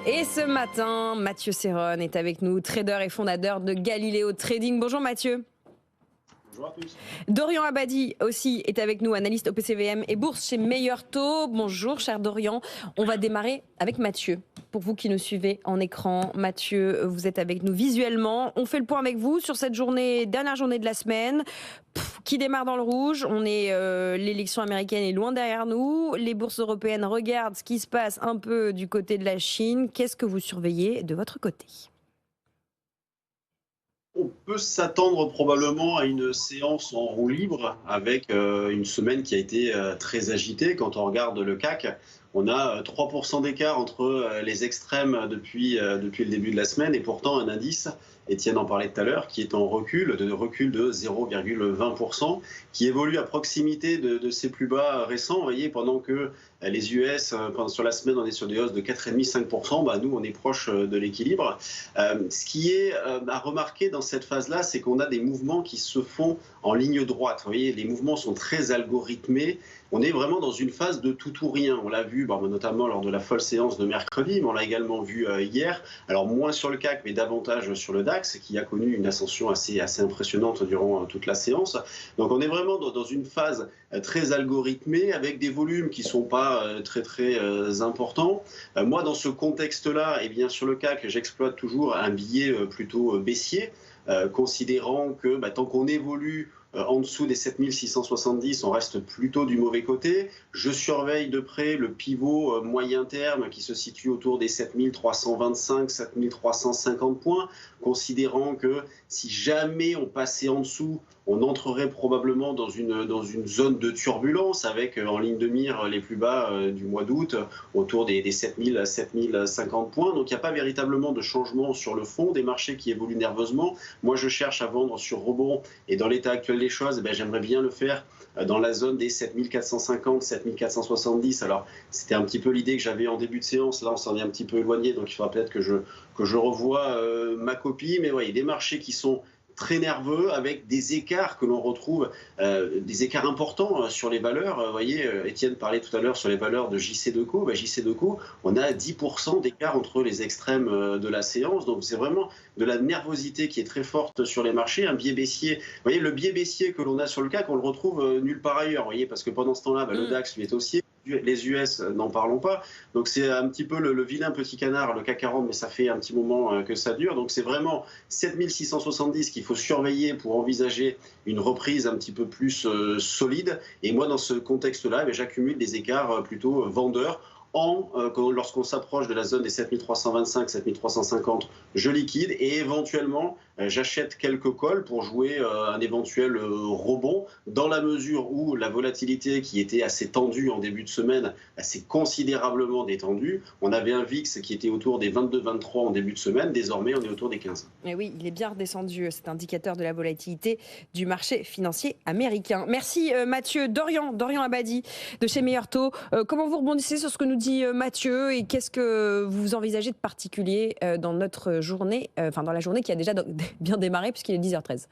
Et ce matin, Mathieu Serron est avec nous, trader et fondateur de Galileo Trading. Bonjour Mathieu. Bonjour à tous. Dorian Abadi aussi est avec nous, analyste au PCVM et bourse chez Meilleur Taux. Bonjour cher Dorian. On va démarrer avec Mathieu. Pour vous qui nous suivez en écran, Mathieu, vous êtes avec nous visuellement. On fait le point avec vous sur cette journée, dernière journée de la semaine, qui démarre dans le rouge. L'élection américaine est loin derrière nous. Les bourses européennes regardent ce qui se passe un peu du côté de la Chine. Qu'est-ce que vous surveillez de votre côté ? On peut s'attendre probablement à une séance en roue libre avec une semaine qui a été très agitée. Quand on regarde le CAC, on a 3% d'écart entre les extrêmes depuis le début de la semaine et pourtant un indice, Étienne en parlait tout à l'heure, qui est en recul de 0,20%, qui évolue à proximité de ses plus bas récents. Vous voyez, pendant que les US, sur la semaine, on est sur des hausses de 4,5-5%, nous, on est proche de l'équilibre. Ce qui est à remarquer dans cette phase-là, c'est qu'on a des mouvements qui se font en ligne droite. Vous voyez, les mouvements sont très algorithmés. On est vraiment dans une phase de tout ou rien. On l'a vu notamment lors de la folle séance de mercredi, mais on l'a également vu hier. Alors moins sur le CAC, mais davantage sur le DAX, qui a connu une ascension assez impressionnante durant toute la séance. Donc on est vraiment dans une phase très algorithmée, avec des volumes qui ne sont pas très importants. Moi, dans ce contexte-là, eh bien, sur le CAC, j'exploite toujours un biais plutôt baissier, considérant que tant qu'on évolue en dessous des 7670, on reste plutôt du mauvais côté. Je surveille de près le pivot moyen terme qui se situe autour des 7325, 7350 points, considérant que si jamais on passait en dessous, on entrerait probablement dans une zone de turbulence avec en ligne de mire les plus bas du mois d'août, autour des 7050 points. Donc il n'y a pas véritablement de changement sur le fond, des marchés qui évoluent nerveusement. Moi, je cherche à vendre sur rebond et dans l'état actuel des choses, j'aimerais bien le faire dans la zone des 7450, 7470. Alors, c'était un petit peu l'idée que j'avais en début de séance. Là, on s'en est un petit peu éloigné, donc il faudra peut-être que je revoie ma copie. Mais voyez, des marchés qui sont très nerveux, avec des écarts que l'on retrouve, des écarts importants sur les valeurs. Vous voyez, Étienne parlait tout à l'heure sur les valeurs de JC-Deco. JC-Deco, on a 10% d'écart entre les extrêmes de la séance. Donc c'est vraiment de la nervosité qui est très forte sur les marchés, un biais baissier. Vous voyez, le biais baissier que l'on a sur le CAC, on le retrouve nulle part ailleurs. Vous voyez, parce que pendant ce temps-là, le DAX lui est haussier. Les US, n'en parlons pas. Donc c'est un petit peu le vilain petit canard, le CAC 40, mais ça fait un petit moment que ça dure. Donc c'est vraiment 7670 qu'il faut surveiller pour envisager une reprise un petit peu plus solide. Et moi, dans ce contexte-là, j'accumule des écarts plutôt vendeurs. Lorsqu'on s'approche de la zone des 7325, 7350, je liquide et éventuellement j'achète quelques calls pour jouer un éventuel rebond, dans la mesure où la volatilité qui était assez tendue en début de semaine s'est considérablement détendue. On avait un VIX qui était autour des 22-23 en début de semaine, désormais on est autour des 15. Et oui, il est bien redescendu, cet indicateur de la volatilité du marché financier américain. Merci Mathieu. Dorian Abadi de chez Meilleur Taux. Comment vous rebondissez sur ce que nous dit Mathieu et qu'est-ce que vous envisagez de particulier dans notre journée, dans la journée qui a déjà bien démarré puisqu'il est 10h13?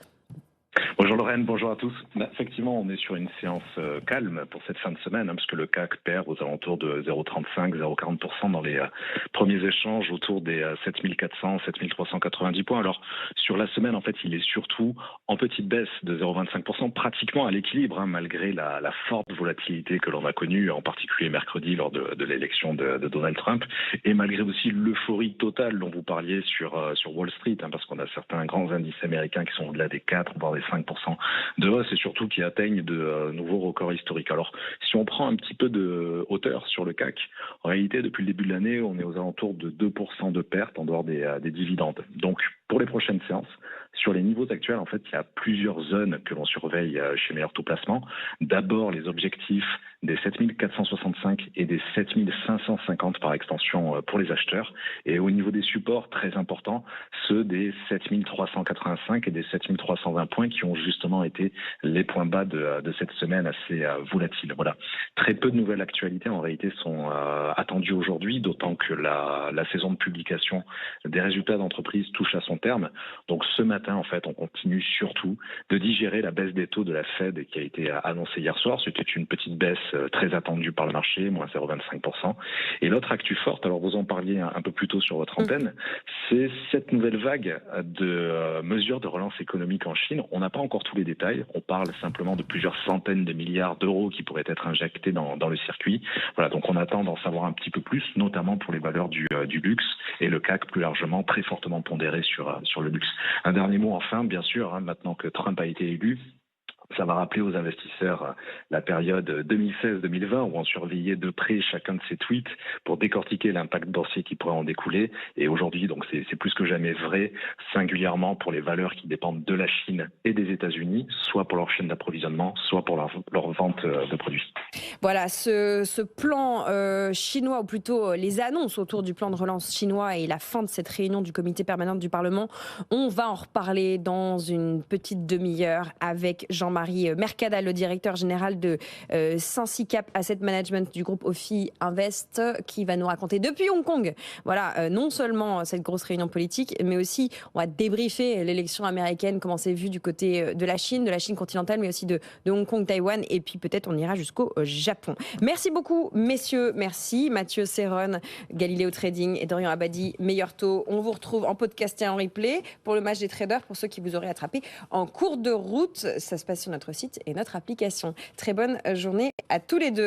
Bonjour Lorraine, bonjour à tous. Effectivement, on est sur une séance calme pour cette fin de semaine, puisque le CAC perd aux alentours de 0,35, 0,40% dans les premiers échanges autour des 7400, 7390 points. Alors, sur la semaine, en fait, il est surtout en petite baisse de 0,25%, pratiquement à l'équilibre, malgré la forte volatilité que l'on a connue, en particulier mercredi lors de l'élection de Donald Trump, et malgré aussi l'euphorie totale dont vous parliez sur Wall Street, parce qu'on a certains grands indices américains qui sont au-delà des 4, voire des 5% de hausse et surtout qui atteignent de nouveaux records historiques. Alors, si on prend un petit peu de hauteur sur le CAC, en réalité, depuis le début de l'année, on est aux alentours de 2% de perte en dehors des dividendes. Donc, pour les prochaines séances, sur les niveaux actuels, en fait, il y a plusieurs zones que l'on surveille chez Meilleur Taux Placement. D'abord, les objectifs des 7465 et des 7550 par extension pour les acheteurs. Et au niveau des supports, très importants, ceux des 7385 et des 7320 points qui ont justement été les points bas de cette semaine assez volatile. Voilà. Très peu de nouvelles actualités en réalité sont attendues aujourd'hui, d'autant que la saison de publication des résultats d'entreprise touche à son terme. Donc ce matin, en fait, on continue surtout de digérer la baisse des taux de la Fed qui a été annoncée hier soir. C'était une petite baisse très attendue par le marché, moins 0,25%. Et l'autre actu forte, alors vous en parliez un peu plus tôt sur votre antenne, c'est cette nouvelle vague de mesures de relance économique en Chine. On n'a pas encore tous les détails. On parle simplement de plusieurs centaines de milliards d'euros qui pourraient être injectés dans le circuit. Voilà, donc on attend d'en savoir un petit peu plus, notamment pour les valeurs du luxe et le CAC plus largement, très fortement pondéré sur le luxe. Un dernier mot enfin, bien sûr, maintenant que Trump a été élu, ça va rappeler aux investisseurs la période 2016-2020 où on surveillait de près chacun de ces tweets pour décortiquer l'impact boursier qui pourrait en découler. Et aujourd'hui, donc c'est plus que jamais vrai, singulièrement pour les valeurs qui dépendent de la Chine et des États-Unis, soit pour leur chaîne d'approvisionnement, soit pour leur vente de produits. Voilà, ce plan chinois, ou plutôt les annonces autour du plan de relance chinois et la fin de cette réunion du comité permanent du Parlement, on va en reparler dans une petite demi-heure avec Jean-Marie Mercadal, le directeur général de Saint-Sicap Asset Management du groupe Ophi Invest, qui va nous raconter depuis Hong Kong, voilà, non seulement cette grosse réunion politique, mais aussi on va débriefer l'élection américaine, comment c'est vu du côté de la Chine continentale, mais aussi de Hong Kong, Taïwan, et puis peut-être on ira jusqu'au Japon. Merci beaucoup, messieurs. Merci Mathieu Serron, Galileo Trading, et Dorian Abadi, Meilleur Taux. On vous retrouve en podcast et en replay pour le match des traders, pour ceux qui vous auraient attrapé en cours de route. Ça se passe sur notre site et notre application. Très bonne journée à tous les deux.